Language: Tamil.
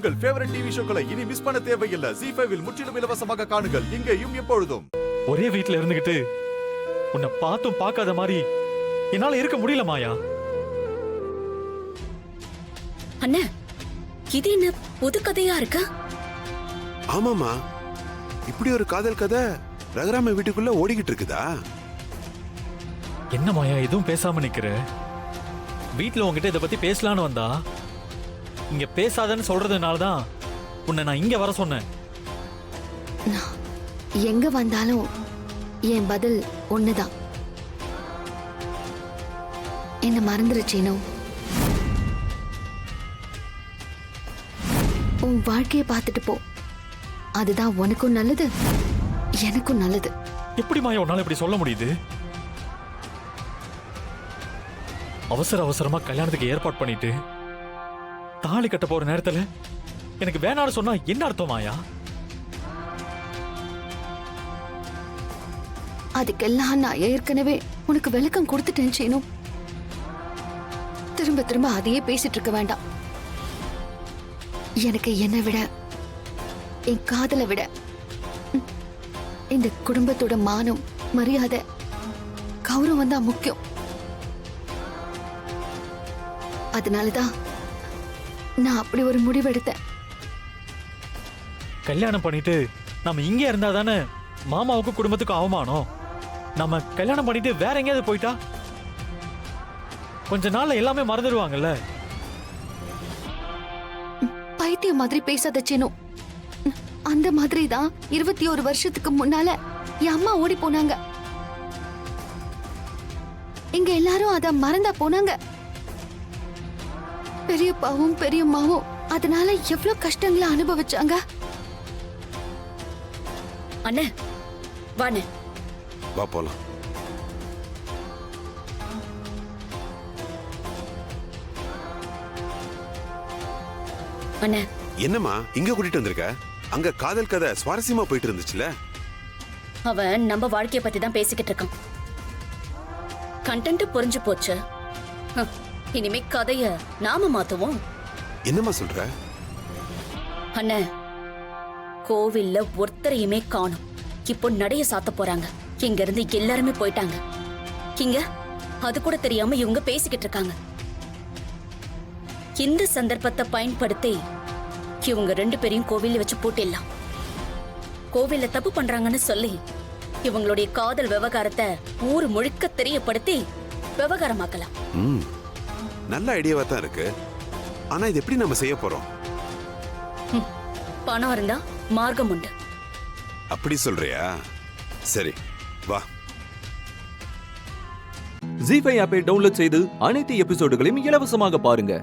உங்கள் ஃபேவரட் டிவி ஷோக்களை இனி மிஸ் பண்ண தேவையில்லை. ZEE5 இல் முற்றிலும் இலவசமாக காணுங்கள். இங்கேயும் எப்பொழுதும். ஒரே வீட்ல இருந்துகிட்டு உன்னை பார்த்தும் பார்க்காத மாதிரி என்னால இருக்க முடியல மாயா. அண்ணா, இது என்ன புது கதையா இருக்கா? ஆமாமா, இப்படி ஒரு காதல் கதை ரகுராம வீட்டுக்குள்ள ஓடிக்கிட்டு இருக்குதா? என்ன மாயா எதுவும் பேசாம நிக்கிற? வீட்ல உங்ககிட்ட இத பத்தி பேசலான்னு வந்தா இங்க பேசாதன்னு சொல்றதுனாலதான் உன்னை நான் இங்க வர சொன்னேன். எங்க வந்தாலும் என் பதில் ஒண்ணுதான். என்ன மறந்துருச்சேனோ? உன் வாழ்க்கைய பார்த்துட்டு போ. அதுதான் உனக்கும் நல்லது, எனக்கும் நல்லது. எப்படி மாயா உன்னால இப்படி சொல்ல முடியுது? அவசரமா கல்யாணத்துக்கு ஏற்பாடு பண்ணிட்டு தாலி கட்ட போற நேரத்துல எனக்கு வேணான்னு சொன்னா என்ன அர்த்தம் மாயா? அதுக்கெல்லாம் நான் ஏற்கனவே உனக்கு விளக்கம் கொடுத்துட்டேன் சீனு. திரும்ப திரும்ப அதையே பேசிட்டு இருக்க வேண்டாம். எனக்கு என்னை விட, என் காதலை விட, இந்த குடும்பத்தோட மானம், மரியாதை, கௌரவம் தான் முக்கியம். அதனாலதான் நான் அப்படி ஒரு முடிவெடுத்தேன். கல்யாணம் பண்ணிட்டு நம்ம இங்கே இருந்தா தானே மாமாவுக்கு குடும்பத்துக்கும் அவமானம். நம்ம கல்யாணம் பண்ணிட்டு வேற எங்கேயாவது போயிட்டா கொஞ்ச நாள்ல எல்லாமே மறந்துடுவாங்கல்ல. பைத்தியம் மாதிரி பேசாத சீனு. அந்த மாதிரி தான் 21 வருஷத்துக்கு முன்னால என் அம்மா ஓடி போனாங்க. இங்க எல்லாரும் அத மறந்தா போனாங்க. பெரியப்பாவும் பெரியம்மாவும் அதனால எவ்வளவு கஷ்டங்களை அனுபவிச்சாங்க. அண்ணே, வாண்ணே. வா போலாம். அண்ணே, என்னம்மா இங்க கூட்டிட்டு வந்திருக்க? அங்க காதல் கதை சுவாரஸ்யமா போயிட்டு இருந்துச்சுல. அவன் நம்ம வாழ்க்கைய பத்தி தான் பேசிக்கிட்டு இருக்கான். கண்டென்ட் புரிஞ்சு போச்சு. இனிமே கதைய நாம மாத்துவோம். என்னம்மா சொல்ற? அண்ணே, கோவில்ல ஒருத்தரையுமே காணும். இப்போ நடைய சாத்த போறாங்க. இங்க இருந்து எல்லாருமே போயிட்டாங்க. இங்க அது கூட தெரியாம இவங்க பேசிக்கிட்டு இருக்காங்க. இந்த சந்தர்ப்பத்தை பயன்படுத்தி இவங்க 2 பேரையும் கோவில்ல வச்சு பூட்டிடலாம். கோவில்ல தப்பு பண்றாங்கன்னு சொல்லி இவங்களுடைய காதல் விவகாரத்தை ஊர் முழுக்க தெரியப்படுத்தி விவகாரமாக்கலாம். நல்ல ஐடியாவா தான் இருக்கு. ஆனா இது எப்படி நம்ம செய்ய போறோம்? பணம் இருந்தா மார்க்கம் உண்டு. அப்படி சொல்றியா? சரி, வா. ZEE5 ஆப்பை டவுன்லோட் செய்து அனைத்து எபிசோடுகளையும் இலவசமாக பாருங்க.